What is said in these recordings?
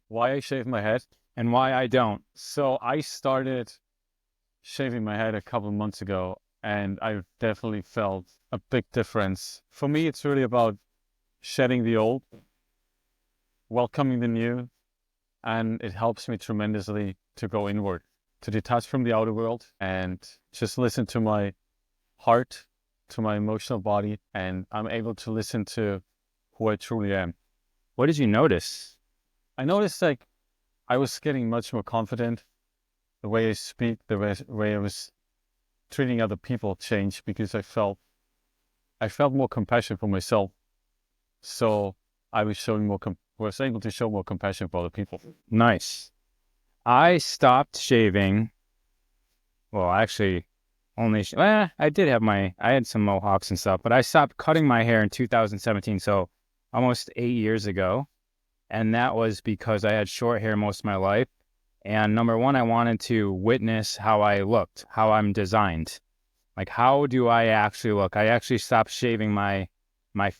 why I shave my head. and why I don't. So I started shaving my head a couple of months ago, and I've definitely felt a big difference. For me, it's really about shedding the old, welcoming the new, and it helps me tremendously to go inward, to detach from the outer world and just listen to my heart, to my emotional body, and I'm able to listen to who I truly am. What did you notice? I noticed like I was getting much more confident. The way I speak, the way I was treating other people changed because I felt more compassion for myself. So I was showing was able to show more compassion for other people. Nice. I stopped shaving. Well, actually, I had some mohawks and stuff, but I stopped cutting my hair in 2017, so almost 8 years ago. And that was because I had short hair most of my life. And number one, I wanted to witness how I looked, how I'm designed. Like, how do I actually look? I actually stopped shaving my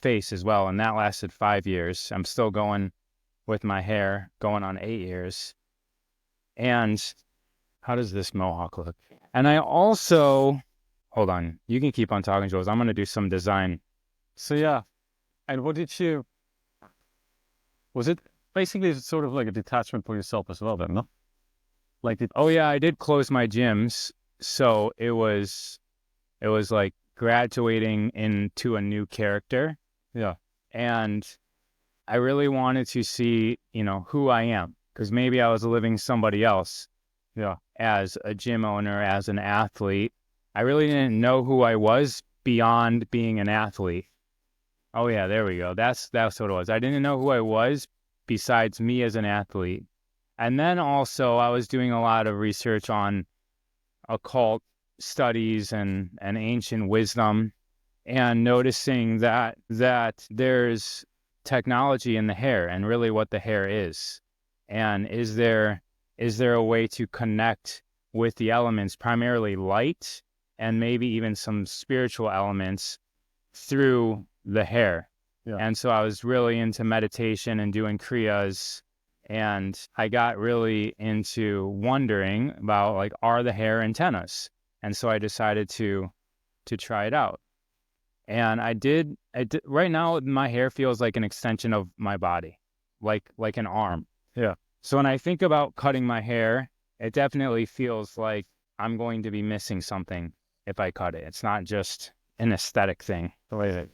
face as well, and that lasted 5 years. I'm still going with my hair, going on 8 years. And how does this mohawk look? And I also, hold on, you can keep on talking, Jules. I'm going to do some design. So yeah. And was it basically sort of like a detachment for yourself as well then, no? Like it, Oh yeah, I did close my gyms, so it was like graduating into a new character, yeah, and I really wanted to see, who I am, because maybe I was living somebody else yeah, as a gym owner, as an athlete. I really didn't know who I was beyond being an athlete. Oh yeah, there we go. That's what it was. I didn't know who I was besides me as an athlete. And then also I was doing a lot of research on occult studies and ancient wisdom, and noticing that there's technology in the hair and really what the hair is. And is there a way to connect with the elements, primarily light and maybe even some spiritual elements through the hair? yeah, And so I was really into meditation and doing kriyas, and I got really into wondering about, like, are the hair antennas? And so I decided to try it out. And I did. Right now my hair feels like an extension of my body, like an arm. yeah. So when I think about cutting my hair, it definitely feels like I'm going to be missing something if I cut it. It's not just an aesthetic thing. Amazing.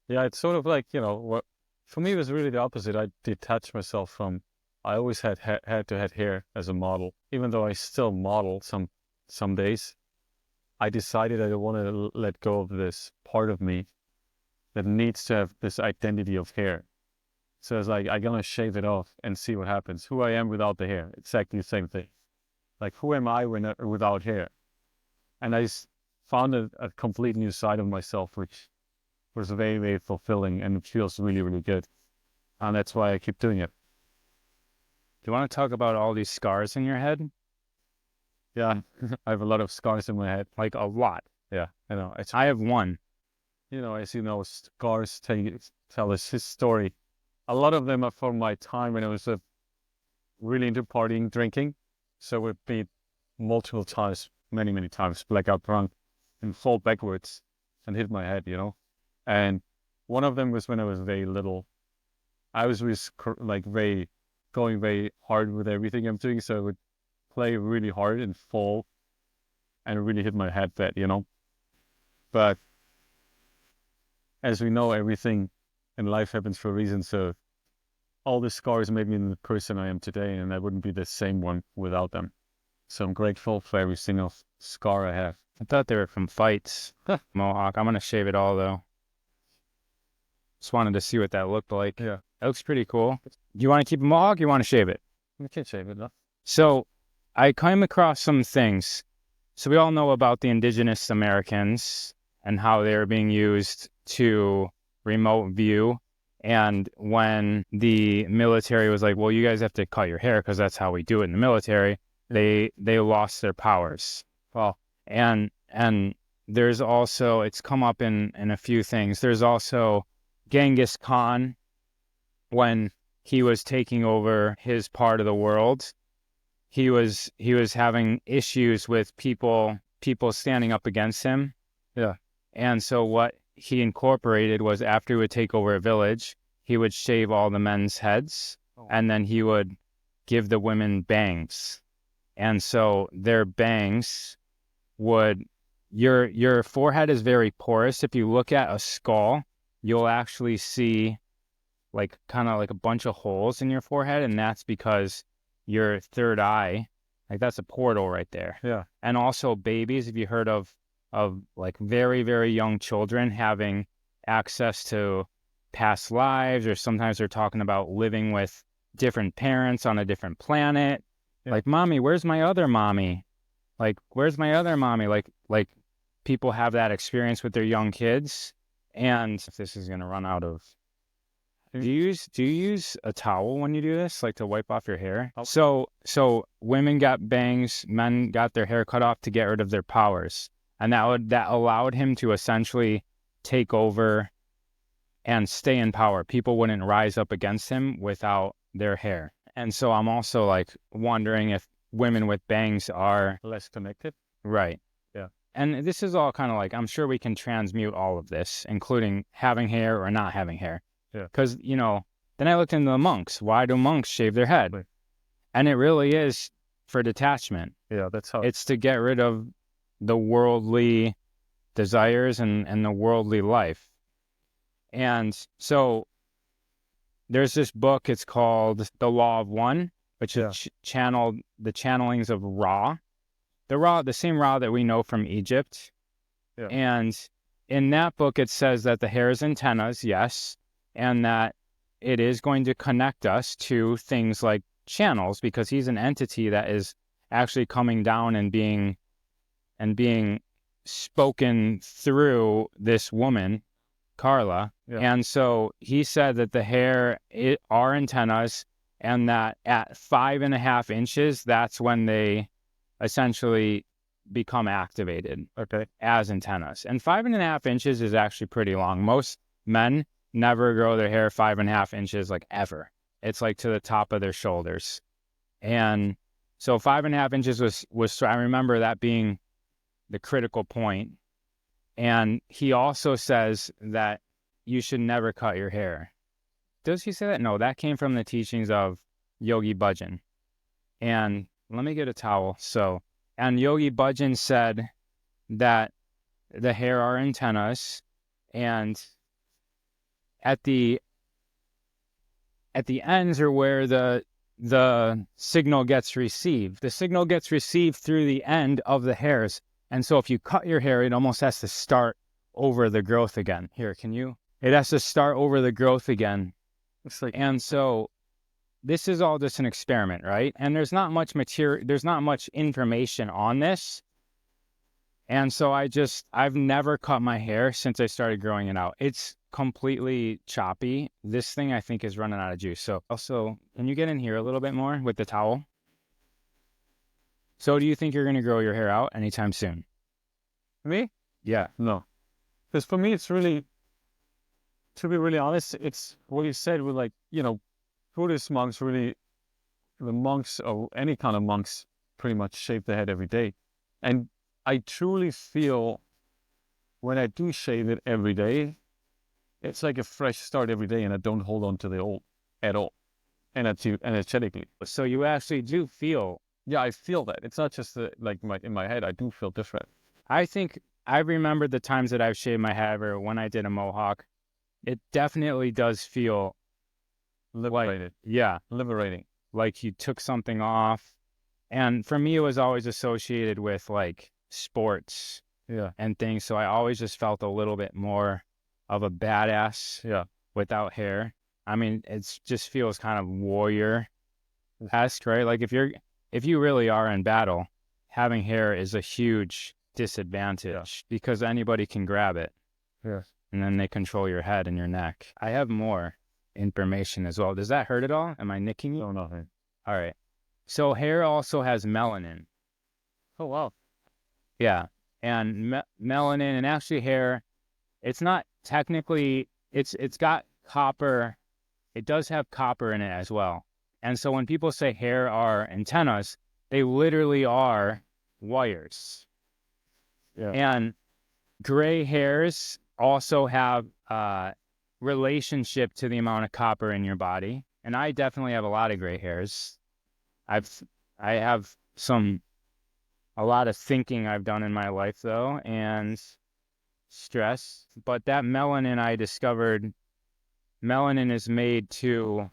Yeah, it's sort of like, what for me it was really the opposite. I detached myself from I always had to have hair as a model. Even though I still model some days, I decided I don't want to let go of this part of me that needs to have this identity of hair. So it's like I'm gonna shave it off and see what happens. Who I am without the hair. Exactly the same thing. Like who am I without hair? And found a complete new side of myself, which was very, very fulfilling and it feels really, really good. And that's why I keep doing it. Do you want to talk about all these scars in your head? Yeah, I have a lot of scars in my head. Like, a lot. Yeah, I know. I have one. As you know, scars tell us his story. A lot of them are from my time when I was really into partying, drinking. So it would be multiple times, many, many times, blackout drunk and fall backwards and hit my head. And one of them was when I was very little. I was like going very hard with everything I'm doing. So I would play really hard and fall and really hit my head bad. But as we know, everything in life happens for a reason. So all the scars made me the person I am today, and I wouldn't be the same one without them. So I'm grateful for every single scar I have. I thought they were from fights. Mohawk. I'm going to shave it all, though. Just wanted to see what that looked like. Yeah. That looks pretty cool. Do you want to keep a mohawk or you want to shave it? You can shave it, no? So I came across some things. So we all know about the indigenous Americans and how they were being used to remote view. And when the military was like, well, you guys have to cut your hair because that's how we do it in the military, they lost their powers. Well, And there's also, it's come up in a few things. There's also Genghis Khan, when he was taking over his part of the world. He was having issues with people standing up against him. Yeah. And so what he incorporated was, after he would take over a village, he would shave all the men's heads, and then he would give the women bangs. And so their bangs would, your forehead is very porous. If you look at a skull, you'll actually see like kind of like a bunch of holes in your forehead, and that's because your third eye, like that's a portal right there. Yeah. And also babies, if you heard of like very, very young children having access to past lives, or sometimes they're talking about living with different parents on a different planet. Yeah. Like, mommy, where's my other mommy? Like, where's my other mommy? Like people have that experience with their young kids. And if this is going to run out of, do you use a towel when you do this, like to wipe off your hair? So women got bangs, men got their hair cut off to get rid of their powers. And that allowed him to essentially take over and stay in power. People wouldn't rise up against him without their hair. And so I'm also like wondering if women with bangs are less connected. Right. Yeah. And this is all kind of like, I'm sure we can transmute all of this, including having hair or not having hair. Yeah. Because, then I looked into the monks. Why do monks shave their head? Right. And it really is for detachment. Yeah, that's how it's to get rid of the worldly desires and the worldly life. And so there's this book, it's called The Law of One, which is channeled the channelings of Ra. The same Ra that we know from Egypt. Yeah. And in that book, it says that the hair is antennas, yes, and that it is going to connect us to things like channels, because he's an entity that is actually coming down and being spoken through this woman, Carla. Yeah. And so he said that the hair are antennas, and that at 5.5 inches, that's when they essentially become activated as antennas. And 5.5 inches is actually pretty long. Most men never grow their hair 5.5 inches, like ever. It's like to the top of their shoulders. And so 5.5 inches was so I remember that being the critical point. And he also says that you should never cut your hair. Does he say that? No, that came from the teachings of Yogi Bhajan. And let me get a towel. And Yogi Bhajan said that the hair are antennas, and at the ends are where the signal gets received. The signal gets received through the end of the hairs. And so if you cut your hair, it almost has to start over the growth again. Here, it has to start over the growth again. It's like, and so this is all just an experiment, right? And there's not much material, there's not much information on this. And so I've never cut my hair since I started growing it out. It's completely choppy. This thing, I think, is running out of juice. So also, can you get in here a little bit more with the towel? So do you think you're going to grow your hair out anytime soon? Me? Yeah. No. Because for me, it's really, to be really honest, it's what you said with, like, Buddhist monks, really, the monks, or any kind of monks, pretty much shave their head every day. And I truly feel when I do shave it every day, it's like a fresh start every day, and I don't hold on to the old at all, energetically. So you actually do feel. Yeah, I feel that. It's not just in my head. I do feel different. I think I remember the times that I've shaved my head, or when I did a mohawk. It definitely does feel liberated. Liberating. Like you took something off. And for me, it was always associated with like sports and things. So I always just felt a little bit more of a badass without hair. I mean, it just feels kind of warrior-esque, right? Like if you really are in battle, having hair is a huge disadvantage because anybody can grab it. Yes. And then they control your head and your neck. I have more information as well. Does that hurt at all? Am I nicking you? No, nothing. All right. So hair also has melanin. Oh, wow. Yeah. And melanin, and actually hair, it's not technically, it's got copper it does have copper in it as well. And so when people say hair are antennas, they literally are wires. Yeah. And gray hairs also have relationship to the amount of copper in your body. And I definitely have a lot of gray hairs. I have a lot of thinking I've done in my life though, and stress. But that melanin, I discovered melanin is made to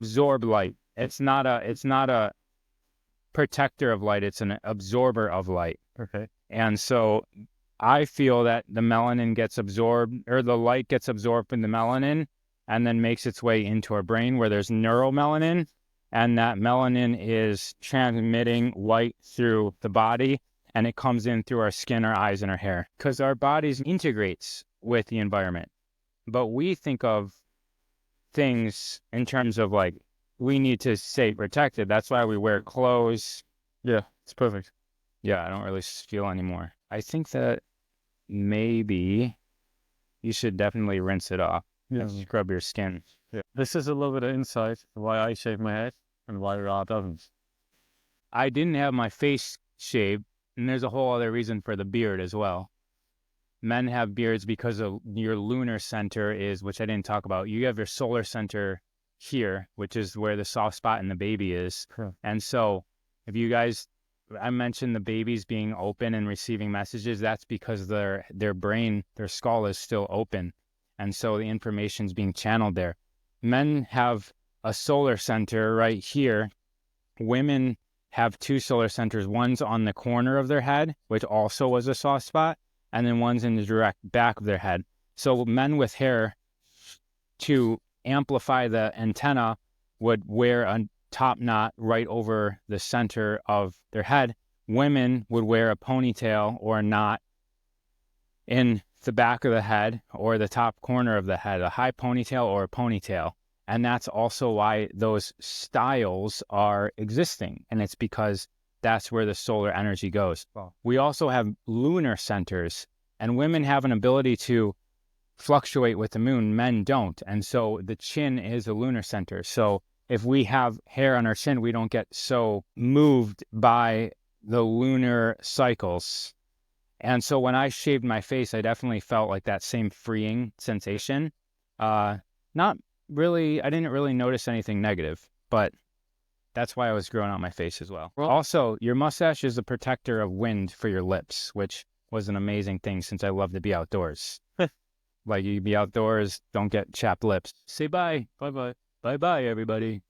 absorb light. It's not a protector of light, it's an absorber of light. Okay. And so I feel that the melanin gets absorbed, or the light gets absorbed in the melanin and then makes its way into our brain where there's neuromelanin, and that melanin is transmitting light through the body, and it comes in through our skin, our eyes, and our hair, because our bodies integrates with the environment. But we think of things in terms of like, we need to stay protected. That's why we wear clothes. Yeah, it's perfect. Yeah, I don't really feel anymore. I think that maybe you should definitely rinse it off and scrub your skin. Yeah. This is a little bit of insight why I shave my head and why Ra doesn't. I didn't have my face shaved, and there's a whole other reason for the beard as well. Men have beards because of your lunar center is, which I didn't talk about. You have your solar center here, which is where the soft spot in the baby is. Sure. And so if you guys, I mentioned the babies being open and receiving messages, that's because their brain, their skull is still open. And so the information's being channeled there. Men have a solar center right here. Women have two solar centers. One's on the corner of their head, which also was a soft spot, and then one's in the direct back of their head. So men with hair, to amplify the antenna, would wear a top knot right over the center of their head. Women would wear a ponytail or a knot in the back of the head or the top corner of the head, a high ponytail or a ponytail. And that's also why those styles are existing. And it's because that's where the solar energy goes. Wow. We also have lunar centers, and women have an ability to fluctuate with the moon. Men don't. And so the chin is a lunar center. So if we have hair on our chin, we don't get so moved by the lunar cycles. And so when I shaved my face, I definitely felt like that same freeing sensation. Not really, I didn't really notice anything negative, but that's why I was growing out my face as well. Also, your mustache is a protector of wind for your lips, which was an amazing thing since I love to be outdoors. Like, you be outdoors, don't get chapped lips. Say bye. Bye-bye. Bye-bye, everybody.